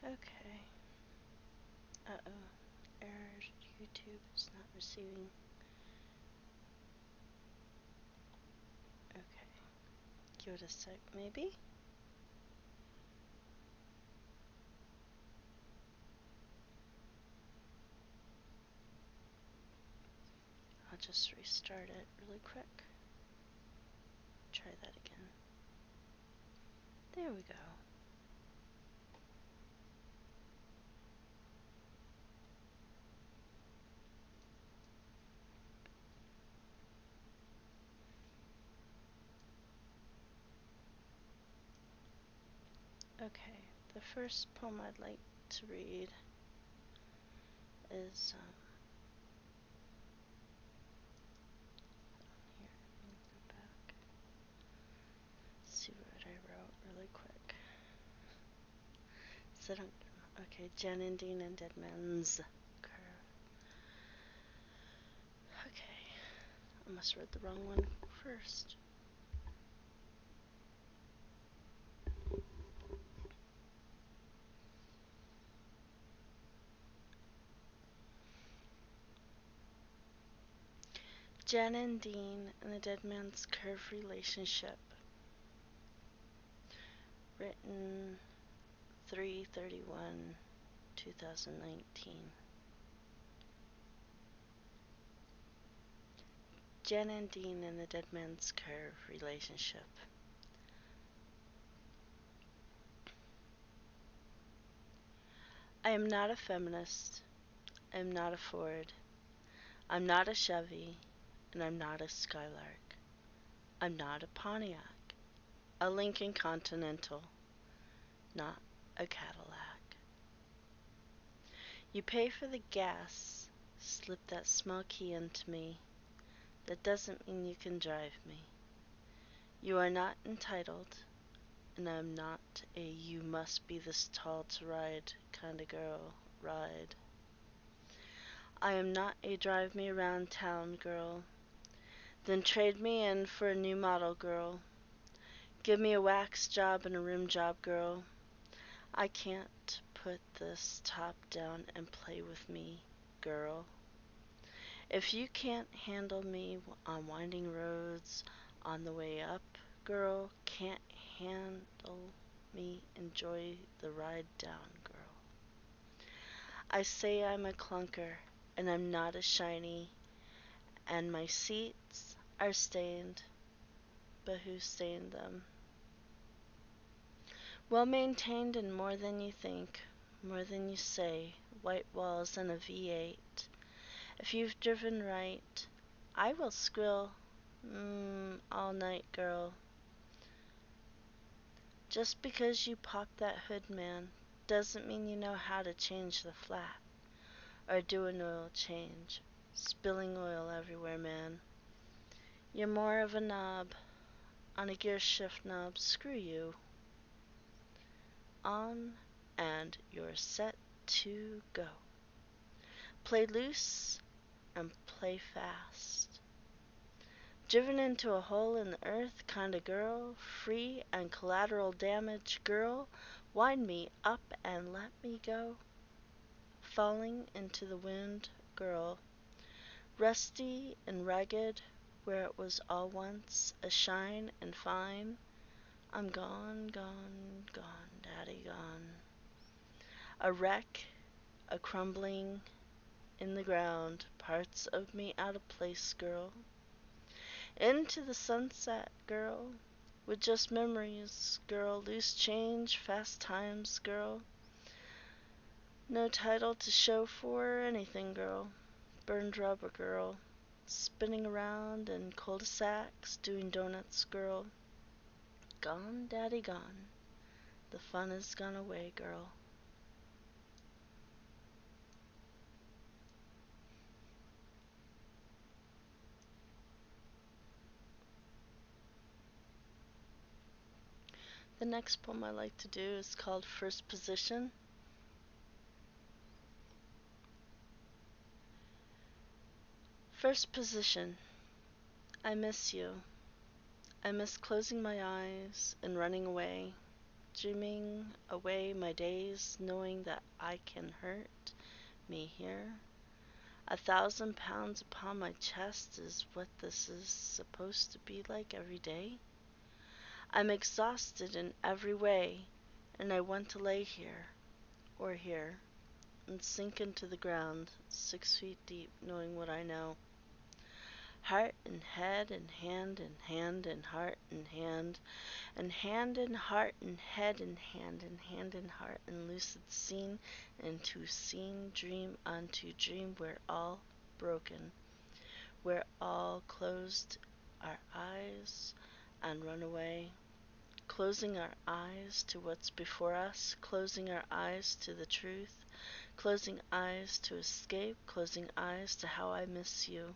Okay. Uh-oh. Error. YouTube is not receiving. Okay. Give it a sec, maybe? I'll just restart it really quick. Try that again. There we go. Okay, the first poem I'd like to read is here, let me go back. See what I wrote really quick. Okay, Jen and Dean and Dead Man's Curve. Okay, I must read the wrong one first. Jen and Dean and the Dead Man's Curve relationship. Written 3/31/2019. Jen and Dean and the Dead Man's Curve relationship. I am not a feminist. I am not a Ford. I'm not a Chevy, and I'm not a Skylark. I'm not a Pontiac, a Lincoln Continental, not a Cadillac. You pay for the gas, slip that small key into me. That doesn't mean you can drive me. You are not entitled, and I'm not a you must be this tall to ride kind of girl, ride. I am not a drive me around town girl. Then trade me in for a new model girl. Give me a wax job and a rim job girl. I can't put this top down and play with me, girl. If you can't handle me on winding roads on the way up, girl, can't handle me enjoy the ride down, girl. I say I'm a clunker, and I'm not a shiny, and my seats are stained, but who stained them? Well maintained and more than you think, more than you say, white walls and a V8. If you've driven right, I will squill all night, girl. Just because you pop that hood, man, doesn't mean you know how to change the flat or do an oil change. Spilling oil everywhere, man. You're more of a knob on a gear shift knob. Screw you. On and you're set to go. Play loose and play fast. Driven into a hole in the earth kinda girl, free and collateral damage girl, wind me up and let me go. Falling into the wind girl, rusty and ragged where it was all once a shine and fine. I'm gone, gone, gone, daddy gone. A wreck, a crumbling in the ground, parts of me out of place, girl. Into the sunset, girl, with just memories, girl, loose change, fast times, girl. No title to show for anything, girl. Burned rubber, girl. Spinning around in cul-de-sacs, doing donuts, girl. Gone, daddy, gone. The fun is gone away, girl. The next poem I like to do is called First Position. First position. I miss you. I miss closing my eyes and running away, dreaming away my days, knowing that I can hurt me here. 1,000 pounds upon my chest is what this is supposed to be like every day. I'm exhausted in every way, and I want to lay here, or here, and sink into the ground, 6 feet deep, knowing what I know. Heart and head and hand and hand and heart and hand and heart and head and hand and hand and heart and lucid scene into scene, dream unto dream, we're all broken. We're all closed our eyes and run away, closing our eyes to what's before us, closing our eyes to the truth, closing eyes to escape, closing eyes to how I miss you.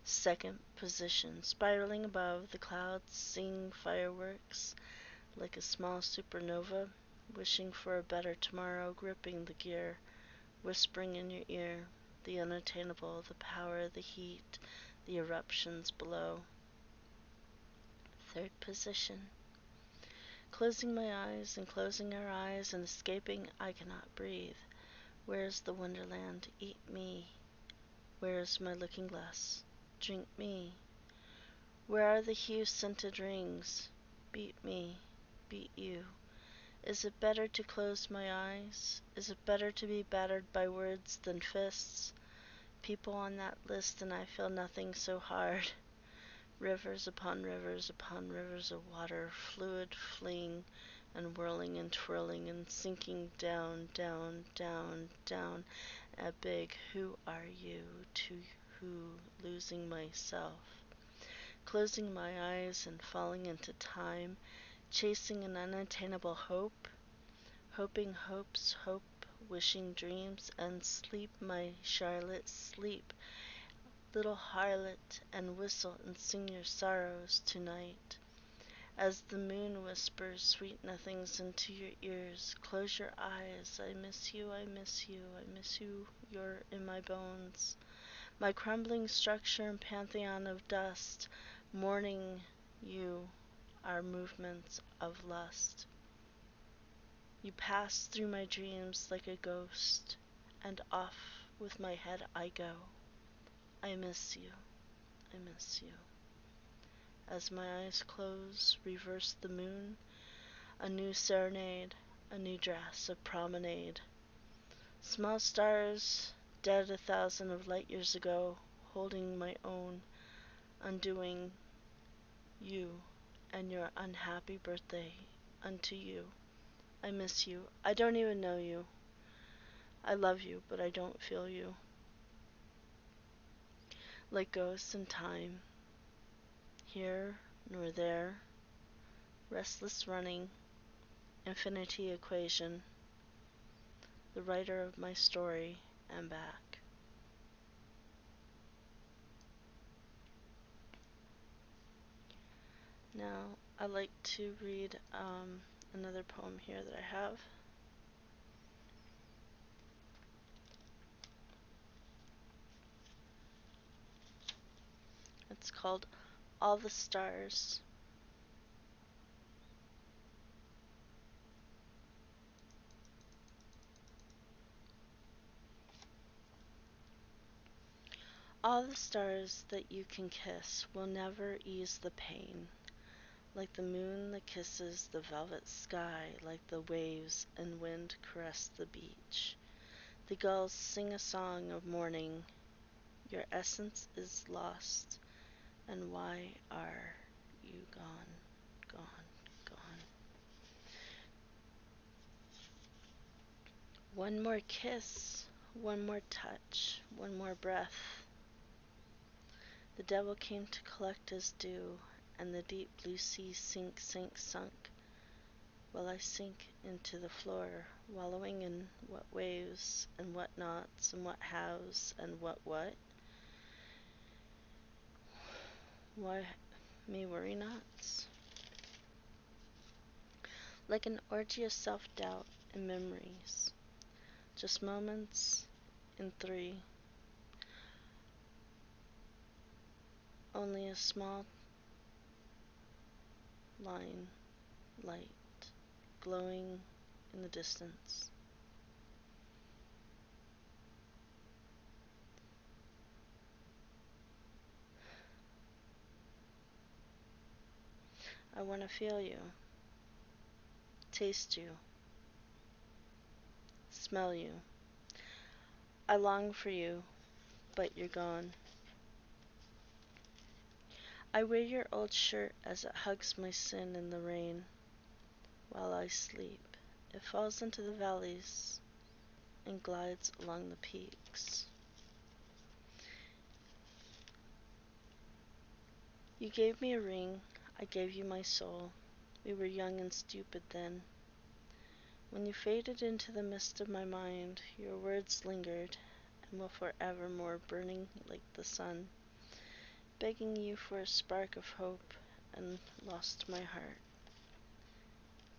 Second position, spiraling above the clouds, seeing fireworks like a small supernova, wishing for a better tomorrow, gripping the gear, whispering in your ear, the unattainable, the power, the heat, the eruptions below. Third position, closing my eyes and closing our eyes and escaping, I cannot breathe. Where's the wonderland? Eat me. Where's my looking glass? Drink me. Where are the hue-scented rings? Beat me, beat you. Is it better to close my eyes? Is it better to be battered by words than fists? People on that list and I feel nothing so hard. Rivers upon rivers upon rivers of water, fluid fleeing and whirling and twirling and sinking down, down, down, down. A big who are you to who, losing myself. Closing my eyes and falling into time, chasing an unattainable hope, hoping hopes, hope, wishing dreams, and sleep, my Charlotte, sleep, little harlot, and whistle and sing your sorrows tonight. As the moon whispers sweet nothings into your ears, close your eyes, I miss you, I miss you, I miss you, you're in my bones. My crumbling structure and pantheon of dust, mourning you are movements of lust. You pass through my dreams like a ghost, and off with my head I go. I miss you, I miss you. As my eyes close, reverse the moon, a new serenade, a new dress of promenade. Small stars, dead 1,000 of light years ago, holding my own, undoing you and your unhappy birthday unto you. I miss you. I don't even know you. I love you, but I don't feel you. Like ghosts in time, here nor there, restless running, infinity equation, the writer of my story, and back. Now, I'd like to read another poem here that I have. It's called All the Stars. All the stars that you can kiss will never ease the pain, like the moon that kisses the velvet sky, like the waves and wind caress the beach. The gulls sing a song of mourning. Your essence is lost, and why are you gone, gone, gone? One more kiss, one more touch, one more breath. The devil came to collect his due, and the deep blue sea sink, sunk, while I sink into the floor, wallowing in what waves, and what nots, and what hows, and what? Why me worry nots? Like an orgy of self-doubt and memories, just moments in 3, only a small line, light, glowing in the distance. I want to feel you, taste you, smell you. I long for you, but you're gone. I wear your old shirt as it hugs my sin in the rain. While I sleep, it falls into the valleys and glides along the peaks. You gave me a ring, I gave you my soul. We were young and stupid then. When you faded into the mist of my mind, your words lingered and will forevermore burning like the sun, begging you for a spark of hope, and lost my heart.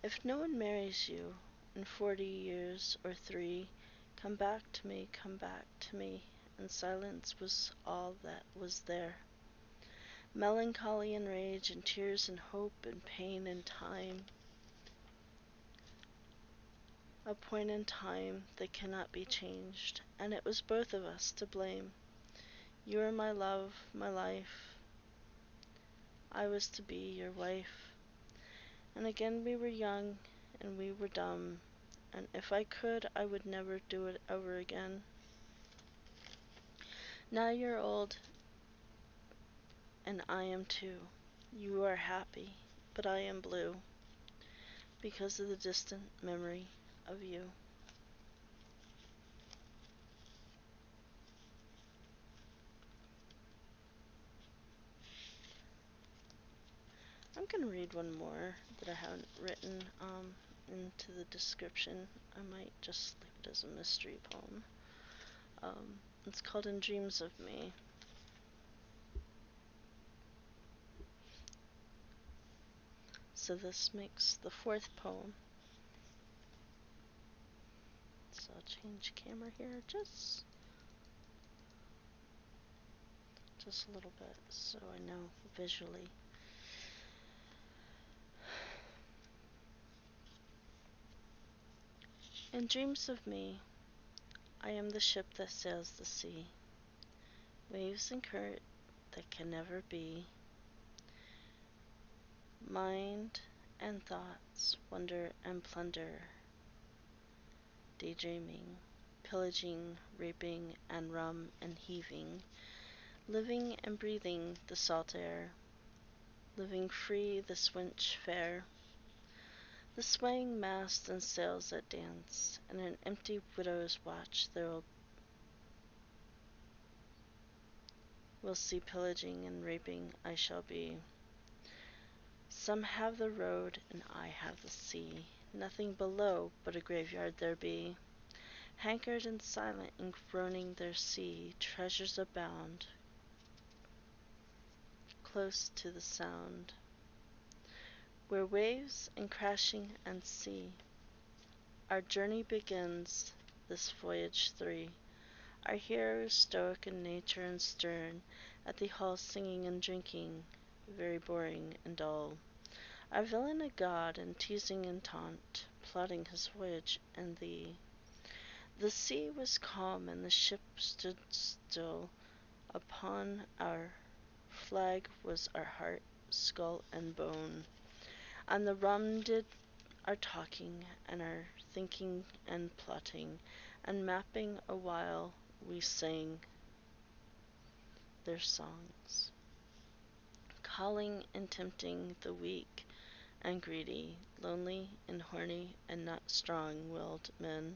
If no one marries you in 40 years or 3, come back to me, come back to me, and silence was all that was there. Melancholy and rage and tears and hope and pain and time. A point in time that cannot be changed, and it was both of us to blame. You were my love, my life. I was to be your wife. And again we were young, and we were dumb, and if I could, I would never do it over again. Now you're old, and I am too. You are happy, but I am blue, because of the distant memory of you. I'm going to read one more that I haven't written into the description. I might just leave it as a mystery poem. It's called In Dreams of Me. So this makes the 4th poem. So I'll change camera here just a little bit so I know visually. In dreams of me, I am the ship that sails the sea, waves and current that can never be. Mind and thoughts, wonder and plunder, daydreaming, pillaging, raping and rum and heaving, living and breathing the salt air, living free this winch fair. The swaying masts and sails that dance, and an empty widow's watch there will see pillaging and raping I shall be. Some have the road, and I have the sea, nothing below but a graveyard there be. Hankered and silent and groaning there see treasures abound, close to the sound, where waves and crashing and sea. Our journey begins, this voyage 3. Our hero is stoic in nature and stern, at the hall singing and drinking, very boring and dull. Our villain a god and teasing and taunt, plotting his voyage and thee. The sea was calm and the ship stood still. Upon our flag was our heart, skull and bone. And the rum did our talking and our thinking and plotting, and mapping a while we sang their songs, calling and tempting the weak and greedy, lonely and horny and not strong-willed men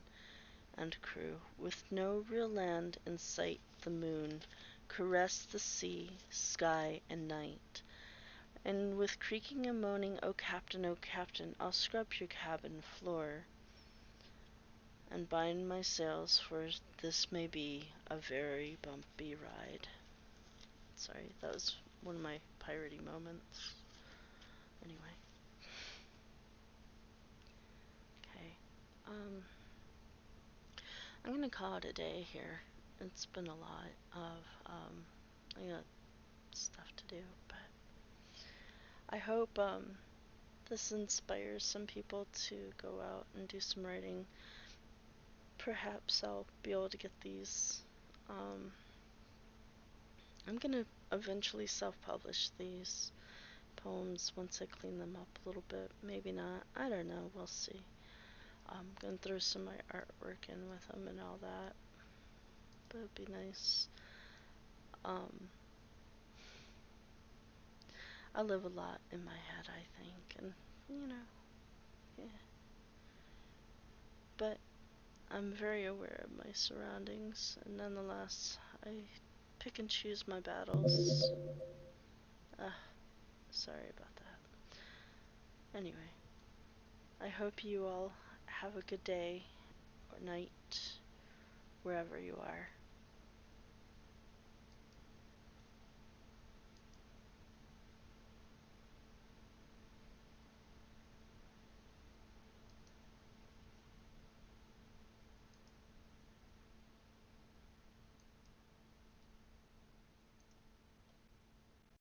and crew, with no real land in sight. The moon caressed the sea, sky, and night, and with creaking and moaning, oh captain, I'll scrub your cabin floor and bind my sails, for this may be a very bumpy ride. Sorry, that was one of my piratey moments. Anyway. Okay. I'm gonna call it a day here. It's been a lot of, I got stuff to do, but I hope, this inspires some people to go out and do some writing. Perhaps I'll be able to get these. I'm gonna eventually self-publish these poems once I clean them up a little bit. Maybe not. I don't know. We'll see. I'm gonna throw some of my artwork in with them and all that. That would be nice. I live a lot in my head, I think, and yeah. But I'm very aware of my surroundings, and nonetheless, I pick and choose my battles. Sorry about that. Anyway, I hope you all have a good day or night, wherever you are.